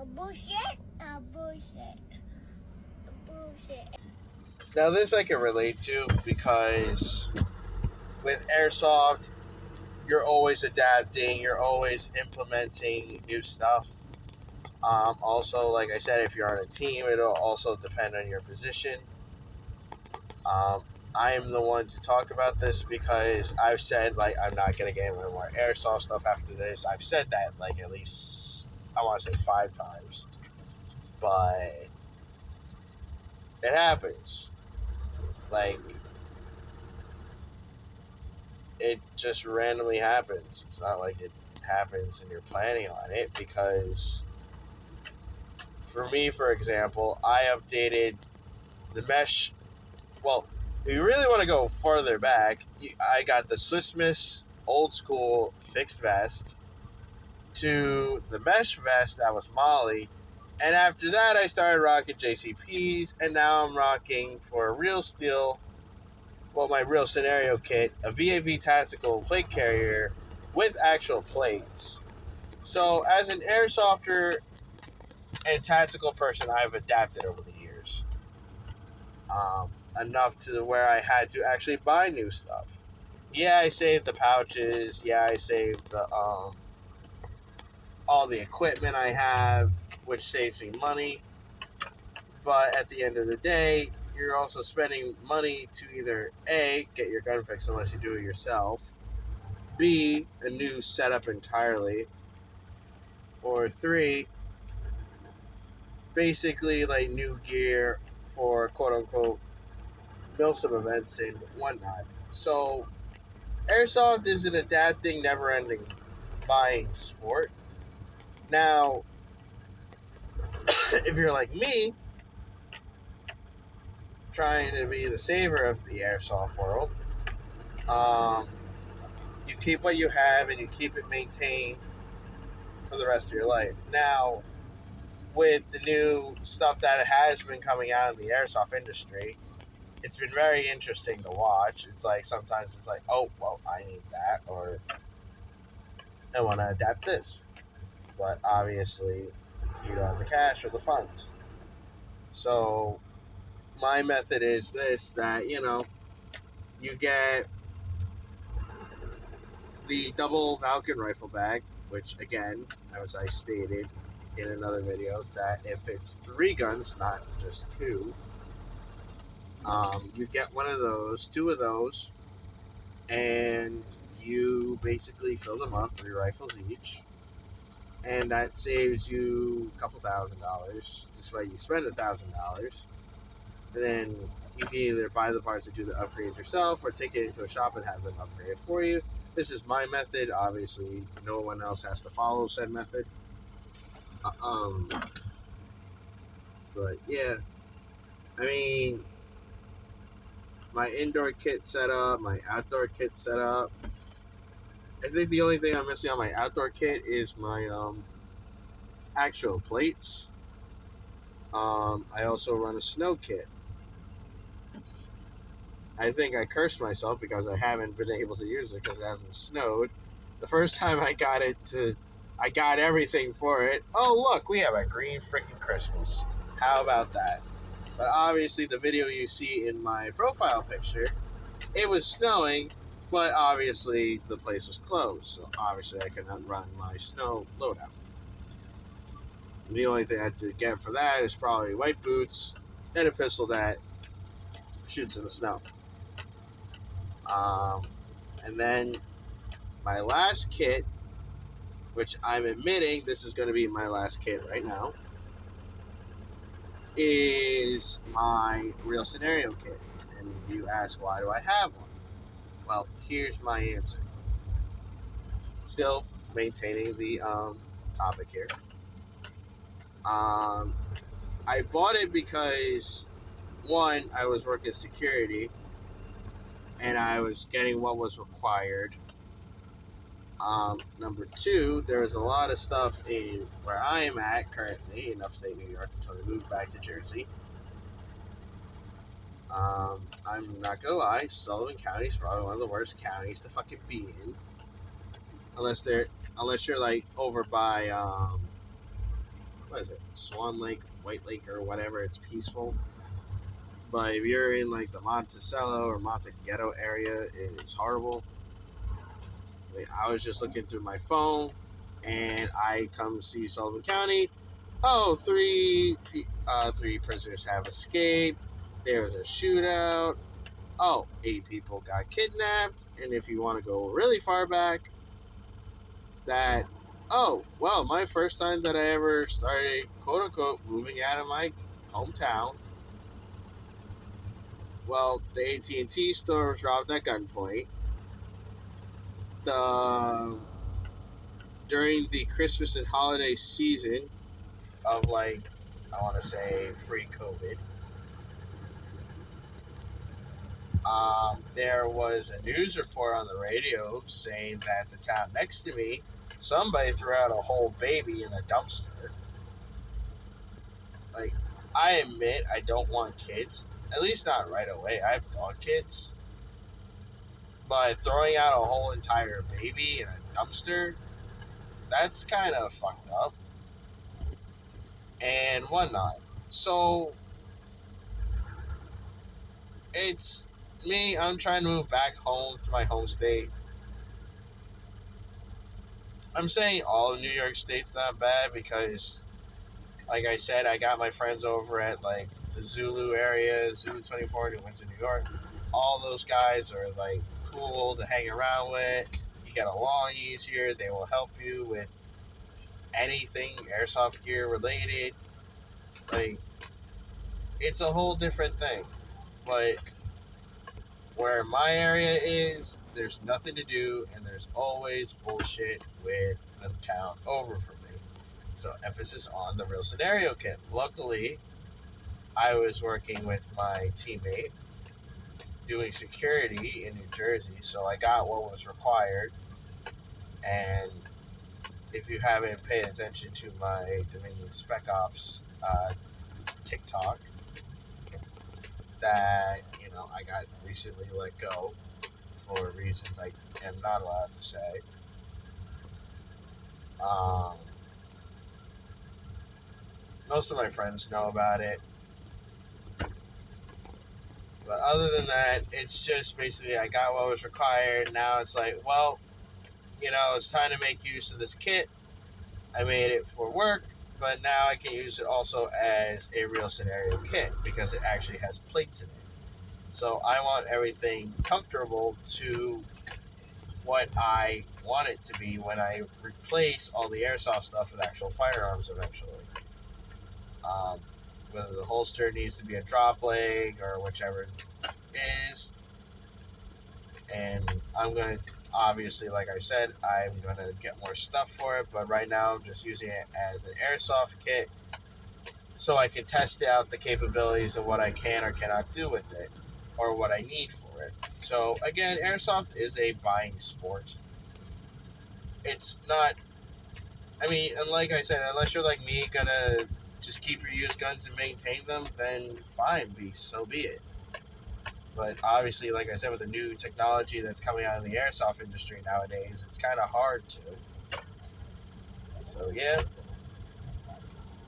Bullshit. Bullshit. Bullshit. Now this I can relate to because with airsoft, you're always adapting, you're always implementing new stuff. Also, like I said, if you're on a team, it'll also depend on your position. I am the one to talk about this because I've said, like, I'm not going to get any more airsoft stuff after this. I've said that, like, at least, I want to say 5 times. But it happens. Like, it just randomly happens. It's not like it happens and you're planning on it, because for me, for example, I updated the mesh. Well, if you really want to go farther back, I got the Swiss Miss old school fixed vest to the mesh vest that was Molly, and after that I started rocking JCPs, and now I'm rocking, for a real steel, well, my real scenario kit, a VAV tactical plate carrier with actual plates. So as an airsofter and tactical person, I've adapted over the years. Enough to where I had to actually buy new stuff. Yeah, I saved the pouches. Yeah, I saved the all the equipment I have, which saves me money. But at the end of the day, you're also spending money to either A, get your gun fixed unless you do it yourself, B, a new setup entirely, or 3, basically like new gear for quote-unquote MILSIM events and whatnot. So airsoft is an adapting, never-ending buying sport. Now, if you're like me, trying to be the savior of the airsoft world, you keep what you have and you keep it maintained for the rest of your life. Now, with the new stuff that has been coming out in the airsoft industry, it's been very interesting to watch. It's like sometimes it's like, oh, well, I need that, or I want to adapt this. But obviously, you don't have the cash or the funds. So my method is this, that, you get the double Falcon rifle bag, which, again, as I stated in another video, that if it's 3 guns, not just 2, you get one of those, 2 of those, and you basically fill them up, 3 rifles each, and that saves you a couple $1,000. This way you spend $1,000, and then you can either buy the parts to do the upgrades yourself or take it into a shop and have them upgrade it for you. This is my method. Obviously, no one else has to follow said method. But yeah, I mean, my indoor kit set up, my outdoor kit set up. I think the only thing I'm missing on my outdoor kit is my actual plates. I also run a snow kit. I think I cursed myself because I haven't been able to use it because it hasn't snowed. The first time I got everything for it. Oh, look, we have a green freaking Christmas. How about that? But obviously, the video you see in my profile picture, it was snowing, but obviously the place was closed. So obviously I could not run my snow loadout. The only thing I had to get for that is probably white boots and a pistol that shoots in the snow. And then my last kit, which I'm admitting this is going to be my last kit right now, is my real scenario kit. And you ask, why do I have one? Well, here's my answer. Still maintaining the topic here. I bought it because, one, I was working security and I was getting what was required. Number 2, there was a lot of stuff in where I am at currently in upstate New York until I moved back to Jersey. I'm not gonna lie, Sullivan County is probably one of the worst counties to fucking be in, unless you're like over by what is it, Swan Lake, White Lake, or whatever. It's peaceful. But if you're in like the Monticello or Monteghetto area, it is horrible. I was just looking through my phone, and I come see Sullivan County. Oh, three prisoners have escaped. There was a shootout. Oh, 8 people got kidnapped. And if you want to go really far back, my first time that I ever started, quote unquote, moving out of my hometown. Well, the AT&T store was robbed at gunpoint. During the Christmas and holiday season of, like, I want to say pre-COVID, there was a news report on the radio saying that the town next to me, somebody threw out a whole baby in a dumpster. Like, I admit I don't want kids, at least not right away. I have dog kids. But throwing out a whole entire baby in a dumpster, that's kind of fucked up. And whatnot. So, it's me, I'm trying to move back home to my home state. I'm saying all of New York State's not bad because, like I said, I got my friends over at, like, the Zulu area, Zulu 24 in Windsor, New York. All those guys are, like, cool to hang around with. You get along easier. They will help you with anything airsoft gear related. Like, it's a whole different thing. But where my area is, there's nothing to do, and there's always bullshit with the town over from me. So emphasis on the real scenario kit. Luckily, I was working with my teammate doing security in New Jersey, so I got what was required. And if you haven't paid attention to my Dominion Spec Ops TikTok, that, I got recently let go for reasons I am not allowed to say. Most of my friends know about it. But other than that, it's just basically I got what was required. Now it's like, well, it's time to make use of this kit. I made it for work, but now I can use it also as a real scenario kit because it actually has plates in it. So I want everything comfortable to what I want it to be when I replace all the airsoft stuff with actual firearms eventually. Whether the holster needs to be a drop leg or whichever it is. And I'm going to, obviously, like I said, I'm going to get more stuff for it, but right now I'm just using it as an airsoft kit so I can test out the capabilities of what I can or cannot do with it, or what I need for it. So, again, airsoft is a buying sport. It's not, and like I said, unless you're like me, gonna just keep your used guns and maintain them, then fine, so be it. But obviously, like I said, with the new technology that's coming out of the airsoft industry nowadays, it's kind of hard to. So, yeah,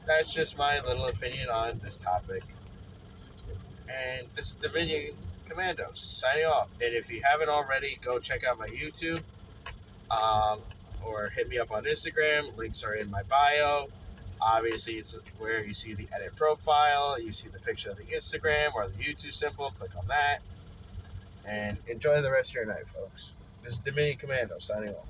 that's just my little opinion on this topic. And this is Dominion Commando signing off. And if you haven't already, go check out my YouTube or hit me up on Instagram. Links are in my bio. Obviously, it's where you see the edit profile. You see the picture of the Instagram or the YouTube symbol. Click on that. And enjoy the rest of your night, folks. This is Dominion Commando signing off.